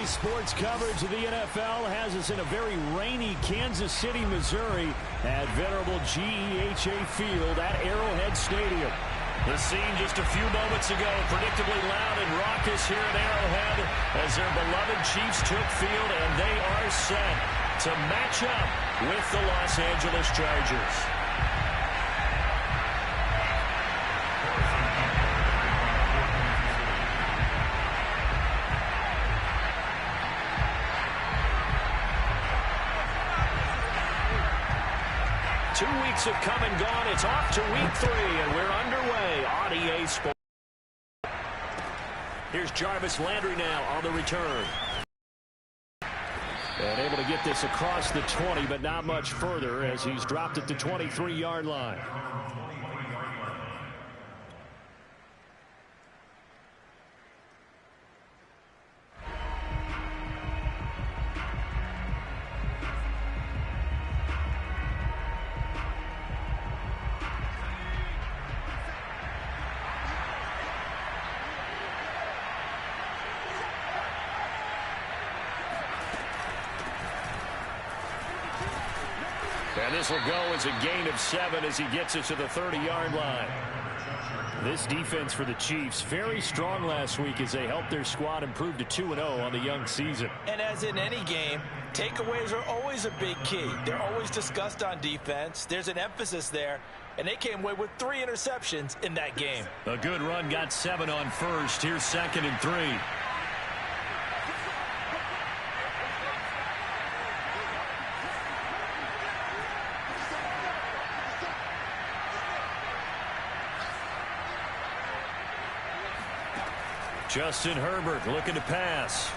Today's sports coverage of the NFL has us in a very rainy Kansas City, Missouri at venerable GEHA Field at Arrowhead Stadium. The scene just a few moments ago, predictably loud and raucous here at Arrowhead as their beloved Chiefs took field, and they are set to match up with the Los Angeles Chargers. 2 weeks have come and gone. It's off to week 3, and we're underway on EA Sports. Here's Jarvis Landry now on the return. And able to get this across the 20, but not much further as he's dropped at the 23-yard line. And this will go as a gain of 7 as he gets it to the 30-yard line. This defense for the Chiefs, very strong last week as they helped their squad improve to 2-0 on the young season. And as in any game, takeaways are always a big key. They're always discussed on defense. There's an emphasis there, and they came away with 3 interceptions in that game. A good run, got 7 on first. Here's 2nd and 3. Justin Herbert looking to pass.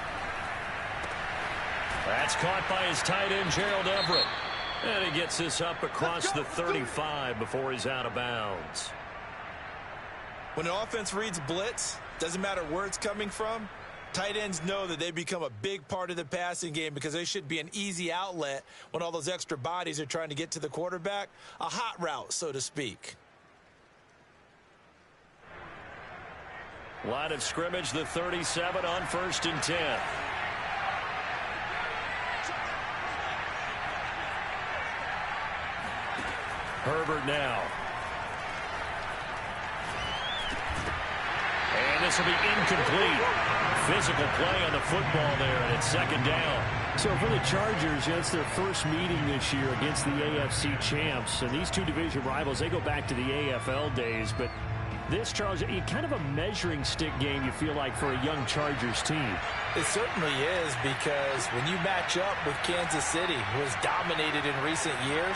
That's caught by his tight end, Gerald Everett. And he gets this up across the 35 before he's out of bounds. When the offense reads blitz, doesn't matter where it's coming from, tight ends know that they become a big part of the passing game because they should be an easy outlet when all those extra bodies are trying to get to the quarterback. A hot route, so to speak. Line of scrimmage, the 37 on 1st and 10. Herbert now. And this will be incomplete. Physical play on the football there, and it's 2nd down. So for the Chargers, it's their first meeting this year against the AFC champs. And these two division rivals, they go back to the AFL days, but this, Charles, kind of a measuring stick game, you feel like, for a young Chargers team. It certainly is, because when you match up with Kansas City, who has dominated in recent years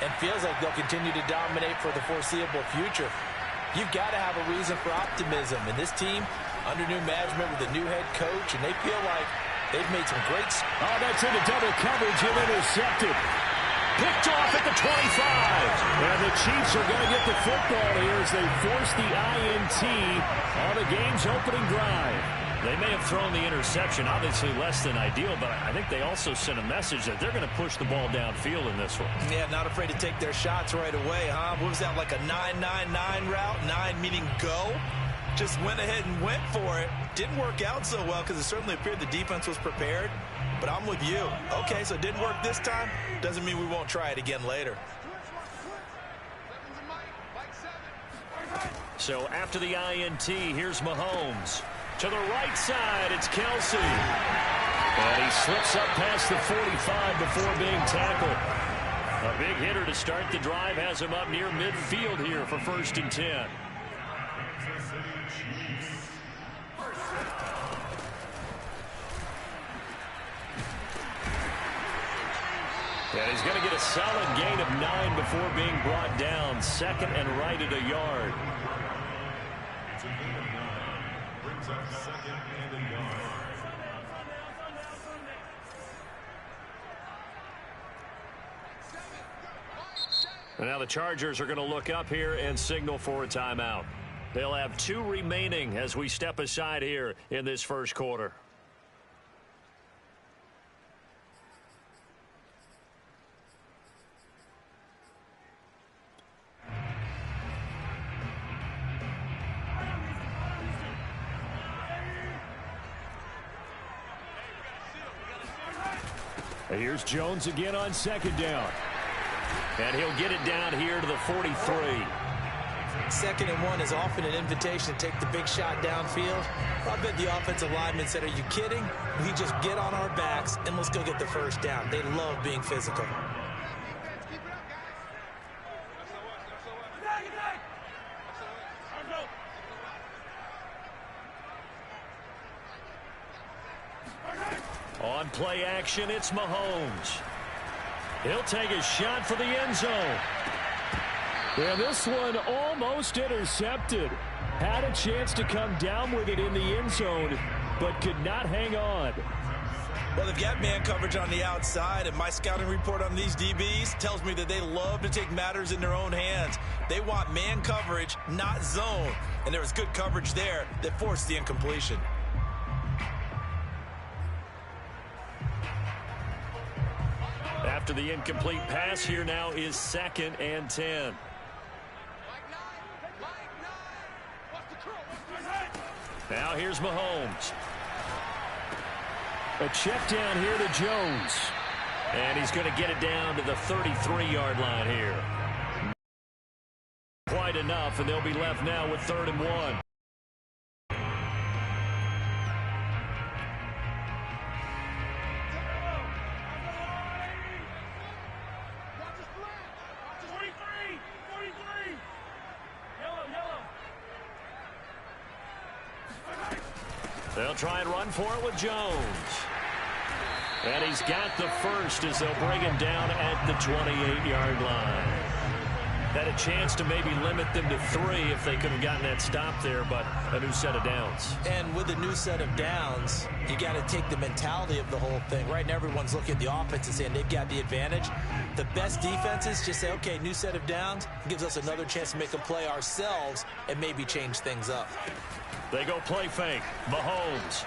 and feels like they'll continue to dominate for the foreseeable future, you've got to have a reason for optimism. And this team, under new management with a new head coach, and they feel like they've made some great... Oh, that's into double coverage and intercepted. Picked off at the 25. And the Chiefs are going to get the football here as they force the INT on the game's opening drive. They may have thrown the interception, obviously less than ideal, but I think they also sent a message that they're going to push the ball downfield in this one. Yeah, not afraid to take their shots right away, huh? What was that, like a 9-9-9 route? 9 meaning go? Just went ahead and went for it. Didn't work out so well because it certainly appeared the defense was prepared. But I'm with you. Okay, so it didn't work this time. Doesn't mean we won't try it again later. So after the INT, here's Mahomes. To the right side, it's Kelsey. And he slips up past the 45 before being tackled. A big hitter to start the drive has him up near midfield here for 1st and 10. And he's going to get a solid gain of 9 before being brought down. 2nd and right at a yard. And now the Chargers are going to look up here and signal for a timeout. They'll have 2 remaining as we step aside here in this first quarter. Here's Jones again on second down. And he'll get it down here to the 43. 2nd and 1 is often an invitation to take the big shot downfield. I bet the offensive lineman said, are you kidding? We just get on our backs and let's go get the first down. They love being physical. On play action, it's Mahomes. He'll take a shot for the end zone. Yeah, this one almost intercepted. Had a chance to come down with it in the end zone, but could not hang on. Well, they've got man coverage on the outside, and my scouting report on these DBs tells me that they love to take matters in their own hands. They want man coverage, not zone. And there was good coverage there that forced the incompletion. After the incomplete pass, here now is 2nd and 10. Now here's Mahomes. A check down here to Jones. And he's going to get it down to the 33-yard line here. Quite enough, and they'll be left now with 3rd and 1. They'll try and run for it with Jones. And he's got the first as they'll bring him down at the 28-yard line. Had a chance to maybe limit them to 3 if they could have gotten that stop there, but a new set of downs. And with a new set of downs, you got to take the mentality of the whole thing. Right now, everyone's looking at the offense and saying they've got the advantage. The best defenses just say, okay, new set of downs gives us another chance to make a play ourselves and maybe change things up. They go play fake. Mahomes.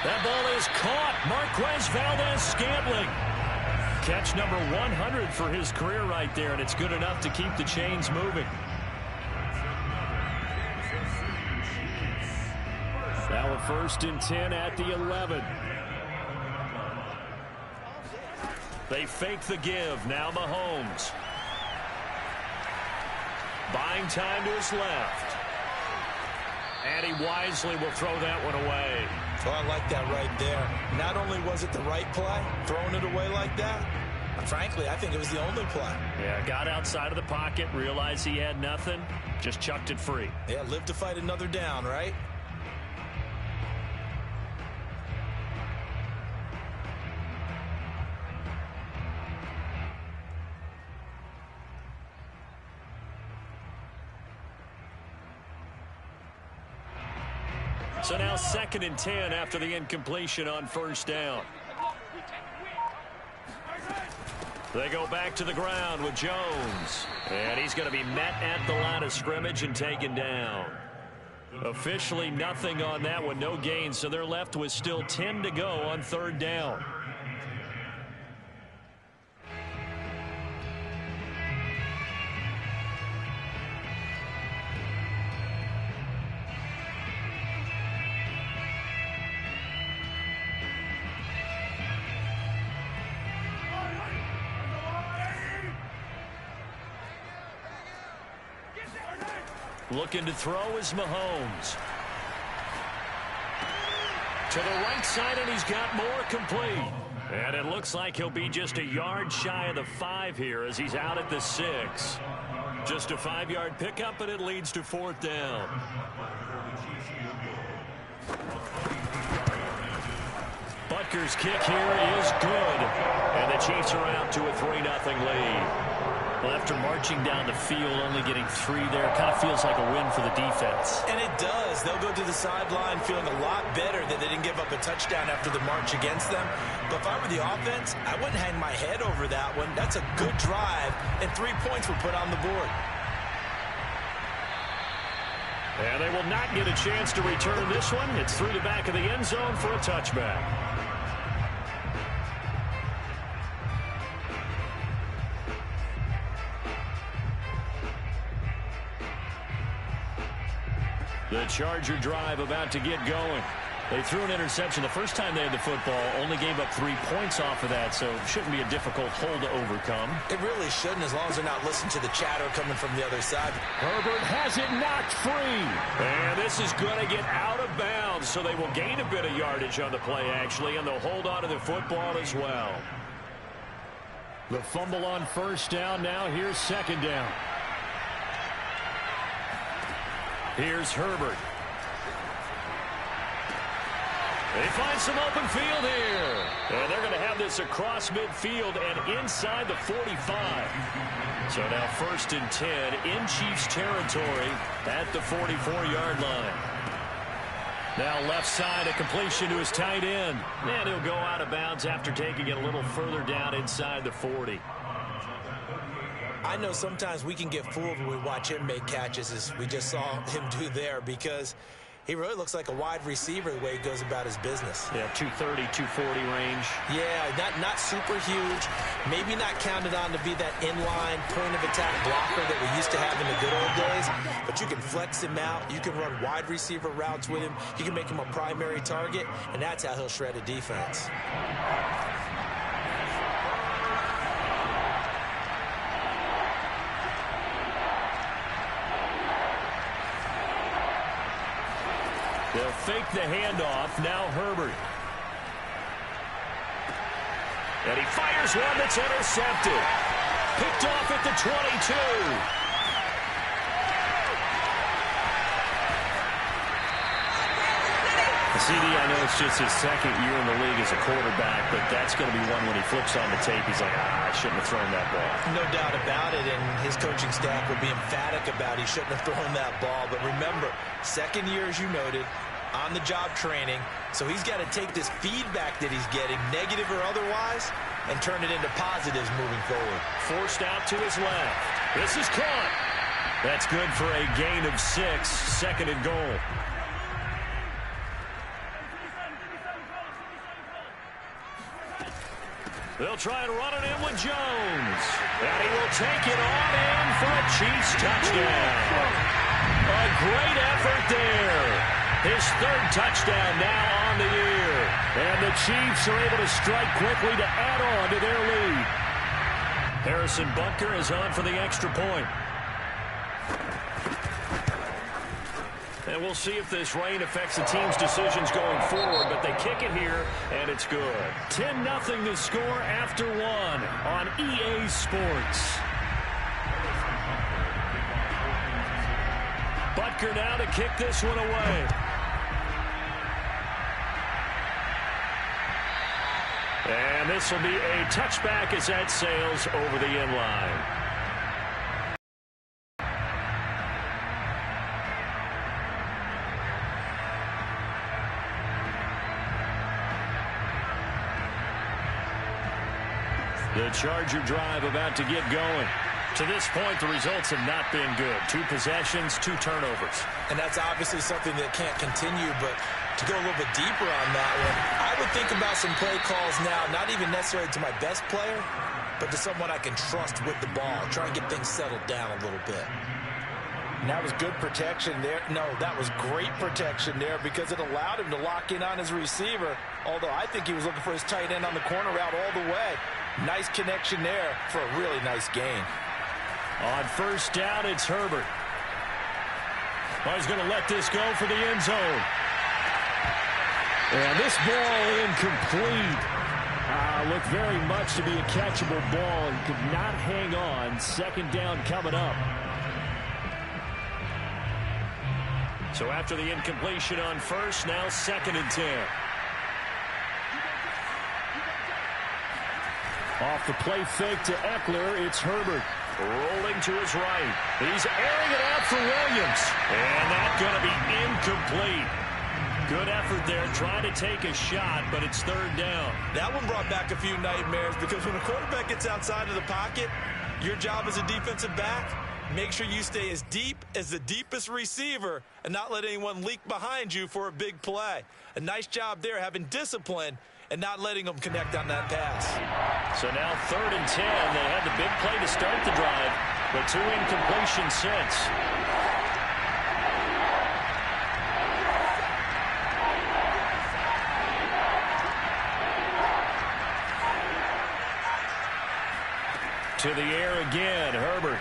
That ball is caught. Marquez Valdez-Scantling. Catch number 100 for his career right there, and it's good enough to keep the chains moving. Now a 1st and 10 at the 11. They fake the give. Now Mahomes. Buying time to his left. And he wisely will throw that one away. Oh, I like that right there. Not only was it the right play, throwing it away like that, frankly, I think it was the only play. Yeah, got outside of the pocket, realized he had nothing, just chucked it free. Yeah, live to fight another down, right? So now 2nd and 10 after the incompletion on 1st down. They go back to the ground with Jones. And he's going to be met at the line of scrimmage and taken down. Officially nothing on that one, no gain. So they're left with still 10 to go on 3rd down. Looking to throw is Mahomes. To the right side, and he's got more complete. And it looks like he'll be just a yard shy of the 5 here as he's out at the 6. Just a 5-yard pickup, and it leads to 4th down. Butker's kick here is good. And the Chiefs are out to a 3-0 lead. Well, after marching down the field, only getting 3 there, kind of feels like a win for the defense. And it does. They'll go to the sideline feeling a lot better that they didn't give up a touchdown after the march against them. But if I were the offense, I wouldn't hang my head over that one. That's a good drive, and 3 points were put on the board. And they will not get a chance to return this one. It's through the back of the end zone for a touchback. The Charger drive about to get going. They threw an interception the first time they had the football, only gave up 3 points off of that, so it shouldn't be a difficult hole to overcome. It really shouldn't, as long as they're not listening to the chatter coming from the other side. Herbert has it knocked free. And this is going to get out of bounds, so they will gain a bit of yardage on the play, actually, and they'll hold on to the football as well. The fumble on first down. Now here's second down. Here's Herbert. They find some open field here. And they're going to have this across midfield and inside the 45. So now 1st and 10 in Chiefs territory at the 44-yard line. Now left side, a completion to his tight end. And he'll go out of bounds after taking it a little further down inside the 40. I know sometimes we can get fooled when we watch him make catches, as we just saw him do there, because he really looks like a wide receiver the way he goes about his business. Yeah, 230, 240 range. Yeah, not super huge. Maybe not counted on to be that inline point-of-attack blocker that we used to have in the good old days. But you can flex him out. You can run wide receiver routes with him. You can make him a primary target, and that's how he'll shred a defense. They'll fake the handoff. Now Herbert. And he fires one that's intercepted. Picked off at the 22. CD, I know it's just his second year in the league as a quarterback, but that's going to be one when he flips on the tape. He's like, I shouldn't have thrown that ball. No doubt about it, and his coaching staff will be emphatic about he shouldn't have thrown that ball. But remember, second year, as you noted, on-the-job training, so he's got to take this feedback that he's getting, negative or otherwise, and turn it into positives moving forward. Forced out to his left. This is caught. That's good for a gain of 6, 2nd and goal. They'll try and run it in with Jones. And he will take it on in for a Chiefs touchdown. A great effort there. His 3rd touchdown now on the year. And the Chiefs are able to strike quickly to add on to their lead. Harrison Butker is on for the extra point. And we'll see if this rain affects the team's decisions going forward, but they kick it here, and it's good. 10-0 to score after 1 on EA Sports. Butker now to kick this one away. And this will be a touchback as that sails over the end line. The Charger drive about to get going. To this point, the results have not been good. 2 possessions, 2 turnovers. And that's obviously something that can't continue, but to go a little bit deeper on that one, I would think about some play calls now, not even necessarily to my best player, but to someone I can trust with the ball. Try and get things settled down a little bit. And that was good protection there. No, that was great protection there because it allowed him to lock in on his receiver, although I think he was looking for his tight end on the corner route all the way. Nice connection there for a really nice gain. On first down, it's Herbert. Oh, he's going to let this go for the end zone. And this ball incomplete. Looked very much to be a catchable ball and could not hang on. 2nd down coming up. So after the incompletion on first, now 2nd and 10. Off the play fake to Eckler, it's Herbert. Rolling to his right. He's airing it out for Williams. And that's going to be incomplete. Good effort there, trying to take a shot, but it's 3rd down. That one brought back a few nightmares because when a quarterback gets outside of the pocket, your job as a defensive back, make sure you stay as deep as the deepest receiver and not let anyone leak behind you for a big play. A nice job there, having discipline and not letting them connect on that pass. So now 3rd and 10. They had the big play to start the drive, but 2 incompletions since. To the air again, Herbert.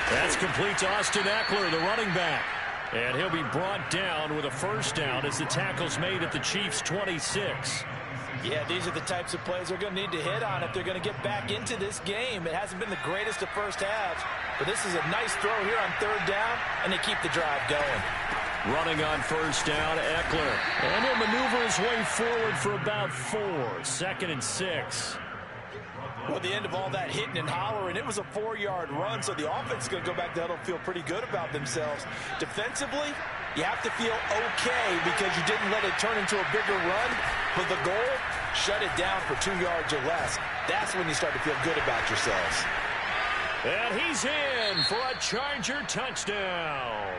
That's complete to Austin Eckler, the running back. And he'll be brought down with a first down as the tackle's made at the Chiefs' 26. Yeah, these are the types of plays they're going to need to hit on if they're going to get back into this game. It hasn't been the greatest of first halves, but this is a nice throw here on third down, and they keep the drive going. Running on first down, Eckler. And he'll maneuver his way forward for about 4. 2nd and 6. Well, at the end of all that hitting and hollering, it was a 4-yard run, so the offense is going to go back to huddle and feel pretty good about themselves. Defensively, you have to feel okay because you didn't let it turn into a bigger run. But the goal, shut it down for 2 yards or less. That's when you start to feel good about yourselves. And he's in for a Charger touchdown.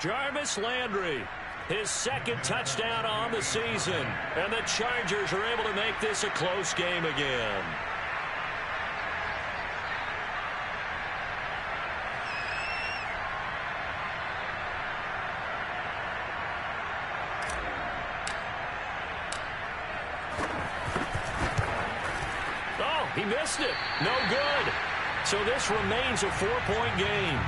Jarvis Landry, his 2nd touchdown on the season. And the Chargers are able to make this a close game again. Oh, he missed it. No good. So this remains a 4-point game.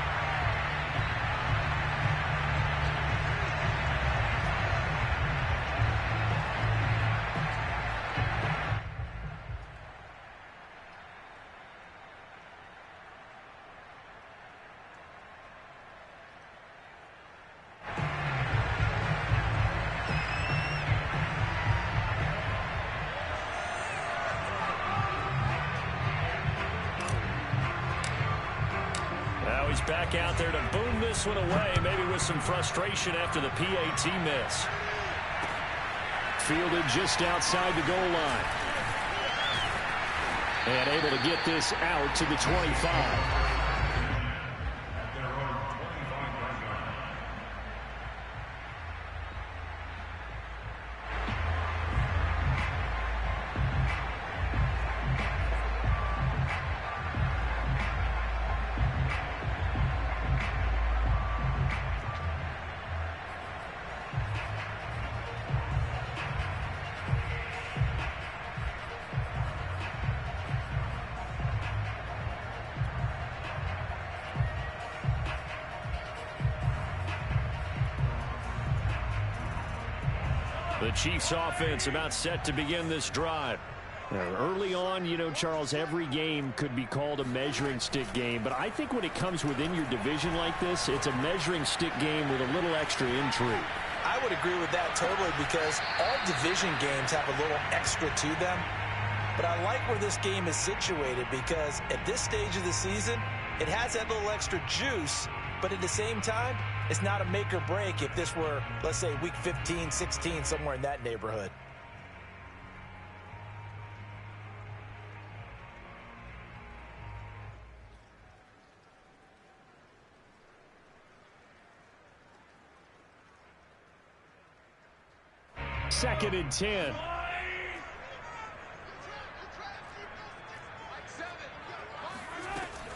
He's back out there to boom this one away, maybe with some frustration after the PAT miss. Fielded just outside the goal line. And able to get this out to the 25. The Chiefs offense about set to begin this drive. Early on, you know, Charles, every game could be called a measuring stick game. But I think when it comes within your division like this, it's a measuring stick game with a little extra intrigue. I would agree with that totally because all division games have a little extra to them. But I like where this game is situated because at this stage of the season, it has that little extra juice. But at the same time, it's not a make or break if this were, let's say, week 15, 16, somewhere in that neighborhood. Second and 10.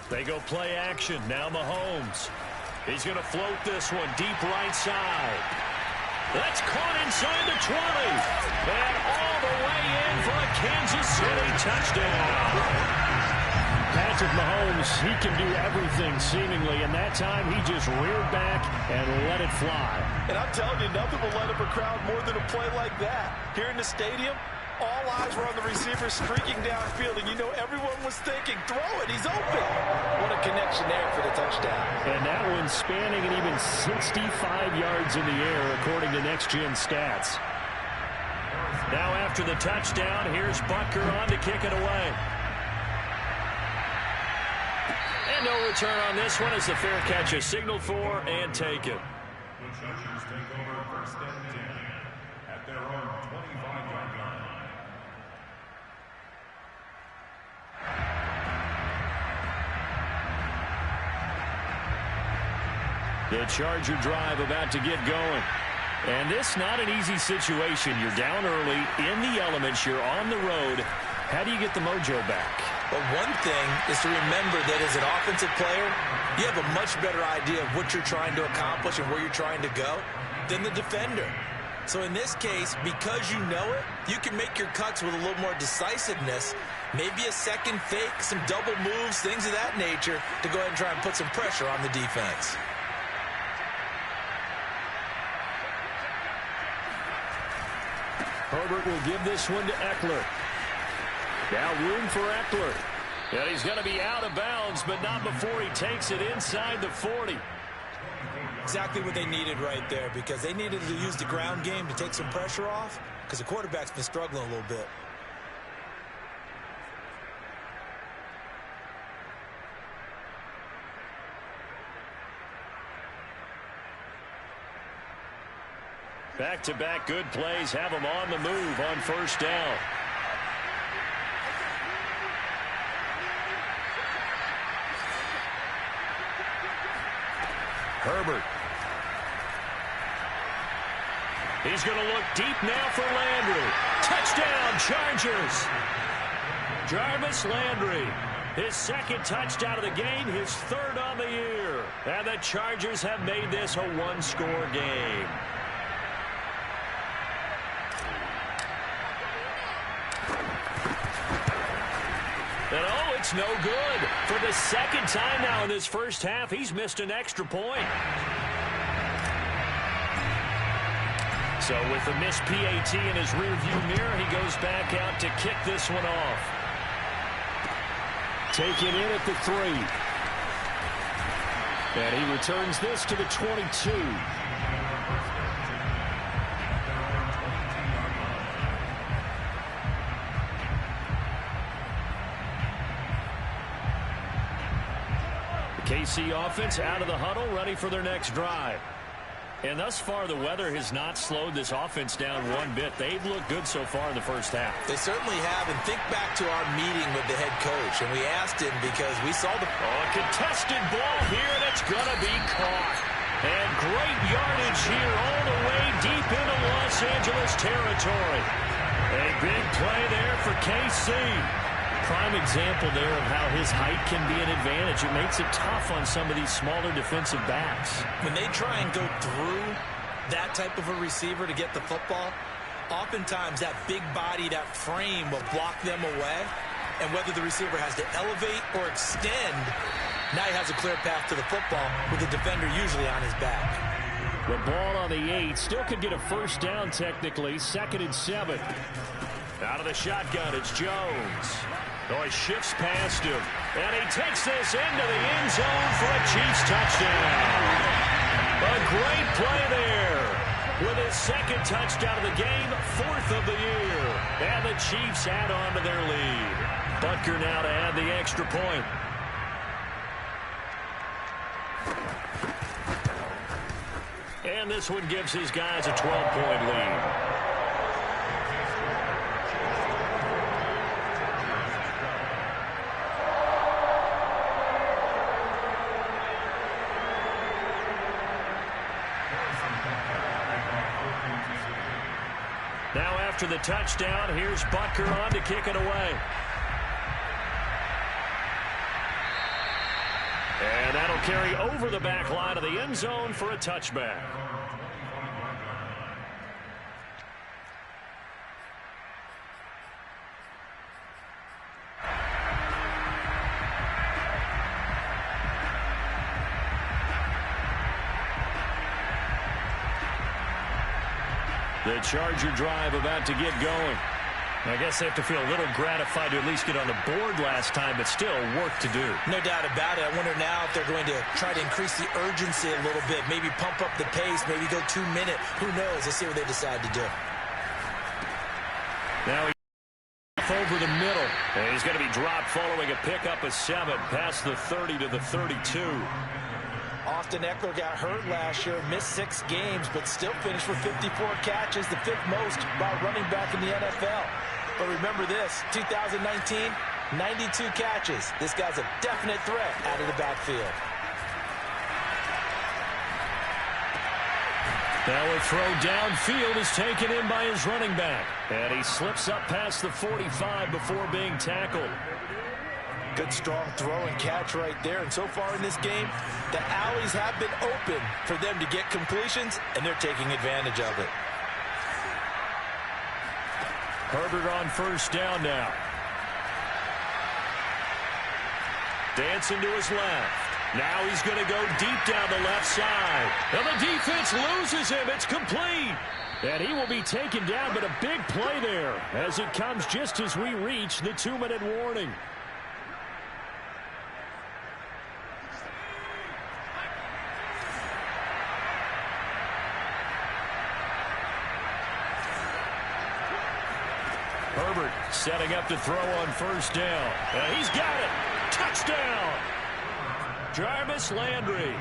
They go play action. Now Mahomes. He's going to float this one deep right side. That's caught inside the 20. And all the way in for a Kansas City touchdown. Patrick Mahomes, he can do everything seemingly, and that time he just reared back and let it fly. And I'm telling you, nothing will light up a crowd more than a play like that. Here in the stadium, all eyes were on the receiver streaking downfield, and you know everyone was thinking, throw it, he's open. What a connection there for the touchdown. And that one spanning an even 65 yards in the air, according to Next Gen Stats. Now after the touchdown, here's Butker on to kick it away. And no return on this one as the fair catch is signaled for and taken. The Chargers take over first and 10 at their own 25-yard line. The Charger drive about to get going. And this not an easy situation. You're down early, in the elements, you're on the road. How do you get the mojo back? But one thing is to remember that as an offensive player, you have a much better idea of what you're trying to accomplish and where you're trying to go than the defender. So in this case, because you know it, you can make your cuts with a little more decisiveness. Maybe a second fake, some double moves, things of that nature to go ahead and try and put some pressure on the defense. Herbert will give this one to Eckler. Now room for Eckler. And he's going to be out of bounds, but not before he takes it inside the 40. Exactly what they needed right there, because they needed to use the ground game to take some pressure off, because the quarterback's been struggling a little bit. Back-to-back good plays have him on the move on first down. Herbert. He's going to look deep now for Landry. Touchdown, Chargers. Jarvis Landry, his second touchdown of the game, his third on the year. And the Chargers have made this a one-score game. And oh, it's no good. For the second time now in this first half, he's missed an extra point. So with the missed PAT in his rearview mirror, he goes back out to kick this one off. Taken in at the 3. And he returns this to the 22. KC offense out of the huddle, ready for their next drive. And thus far, the weather has not slowed this offense down one bit. They've looked good so far in the first half. They certainly have. And think back to our meeting with the head coach. And we asked him because we saw the contested ball here, and it's going to be caught. And great yardage here all the way deep into Los Angeles territory. A big play there for KC. Prime example there of how his height can be an advantage. It makes it tough on some of these smaller defensive backs. When they try and go through that type of a receiver to get the football, oftentimes that big body, that frame will block them away. And whether the receiver has to elevate or extend, now he has a clear path to the football with the defender usually on his back. The ball on the 8 still could get a first down technically. 2nd and 7. Out of the shotgun, it's Jones. Oh, he shifts past him. And he takes this into the end zone for a Chiefs touchdown. A great play there. With his second touchdown of the game, 4th of the year. And the Chiefs add on to their lead. Butker now to add the extra point. And this one gives his guys a 12-point lead. Now after the touchdown, here's Butker on to kick it away. And that'll carry over the back line of the end zone for a touchback. The Charger drive about to get going. I guess they have to feel a little gratified to at least get on the board last time, but still work to do. No doubt about it. I wonder now if they're going to try to increase the urgency a little bit, maybe pump up the pace, maybe go 2-minute. Who knows? Let's see what they decide to do. Now he's over the middle. And he's going to be dropped following a pickup of 7 past the 30 to the 32. Austin Eckler got hurt last year, missed 6 games, but still finished with 54 catches, the 5th most by a running back in the NFL. But remember this, 2019, 92 catches. This guy's a definite threat out of the backfield. Now a throw downfield is taken in by his running back. And he slips up past the 45 before being tackled. Good strong throw and catch right there. And so far in this game, the alleys have been open for them to get completions, and they're taking advantage of it. Herbert on first down now. Dancing to his left. Now he's going to go deep down the left side. And the defense loses him. It's complete. And he will be taken down, but a big play there as it comes just as we reach the 2-minute warning. Herbert setting up to throw on first down. And he's got it. Touchdown. Jarvis Landry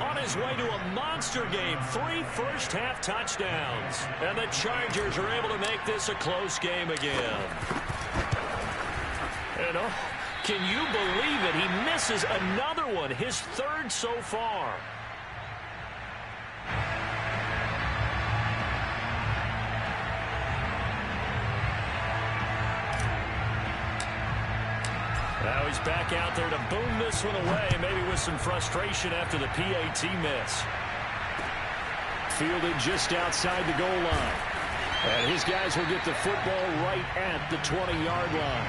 on his way to a monster game. 3 first-half touchdowns. And the Chargers are able to make this a close game again. And can you believe it? He misses another one, his 3rd so far. Now he's back out there to boom this one away, maybe with some frustration after the PAT miss. Fielded just outside the goal line. And his guys will get the football right at the 20-yard line.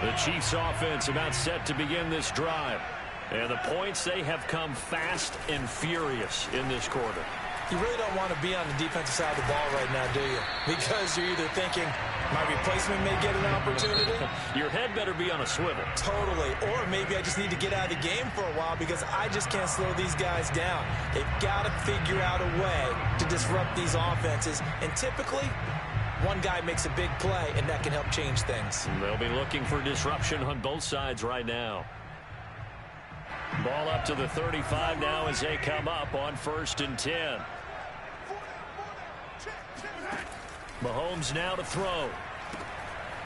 The Chiefs offense about set to begin this drive. And the points, they have come fast and furious in this quarter. You really don't want to be on the defensive side of the ball right now, do you? Because you're either thinking, my replacement may get an opportunity. Your head better be on a swivel. Totally. Or maybe I just need to get out of the game for a while because I just can't slow these guys down. They've got to figure out a way to disrupt these offenses. And typically, one guy makes a big play, and that can help change things. They'll be looking for disruption on both sides right now. Ball up to the 35 now as they come up on 1st and 10. Mahomes now to throw.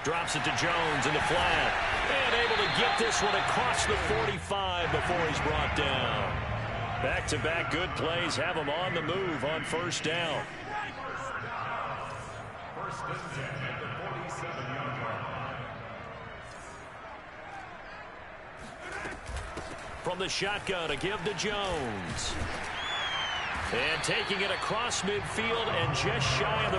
Drops it to Jones in the flat. And able to get this one across the 45 before he's brought down. Back-to-back good plays have him on the move on 1st down. 1st and 10 at the 47-yard line. From the shotgun, a give to Jones. And taking it across midfield and just shy of the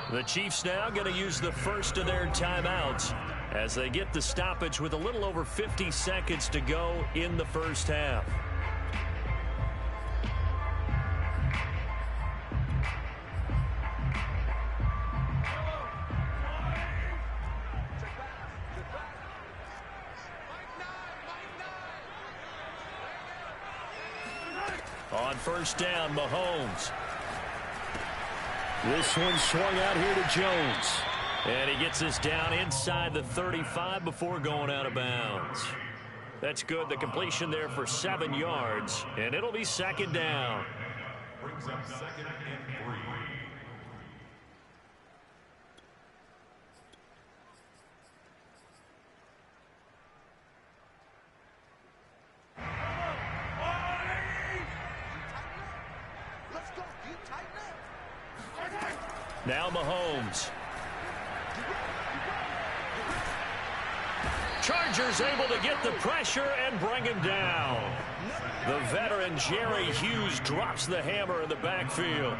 40. The Chiefs now going to use the first of their timeouts as they get the stoppage with a little over 50 seconds to go in the 1st half. On 1st down, Mahomes. This one swung out here to Jones. And he gets us down inside the 35 before going out of bounds. That's good. The completion there for 7 yards. And it'll be 2nd down. Brings up 2nd and 3. Now Mahomes. Chargers able to get the pressure and bring him down. The veteran Jerry Hughes drops the hammer in the backfield.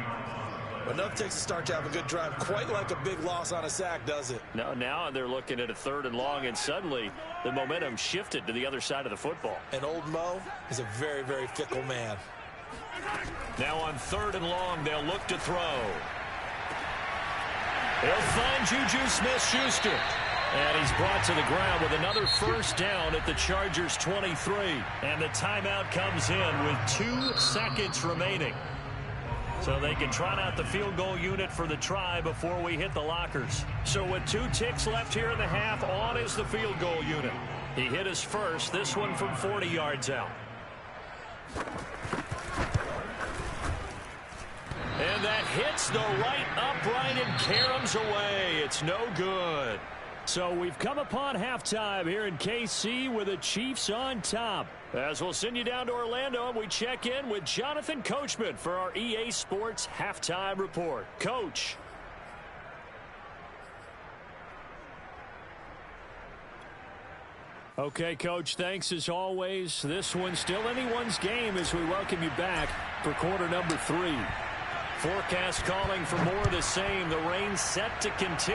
Enough takes a start to have a good drive. Quite like a big loss on a sack, does it? No, now they're looking at a 3rd and long, and suddenly the momentum shifted to the other side of the football. And old Mo is a very, very fickle man. Now on 3rd and long, they'll look to throw. They'll find Juju Smith-Schuster. And he's brought to the ground with another 1st down at the Chargers 23. And the timeout comes in with 2 seconds remaining. So they can trot out the field goal unit for the try before we hit the lockers. So with 2 ticks left here in the half, on is the field goal unit. He hit his first, this one from 40 yards out. And that hits the right upright and caroms away. It's no good. So we've come upon halftime here in KC with the Chiefs on top. As we'll send you down to Orlando, and we check in with Jonathan Coachman for our EA Sports Halftime Report. Coach. Okay, Coach, thanks as always. This one's still anyone's game as we welcome you back for quarter number 3. Forecast calling for more of the same. The rain set to continue.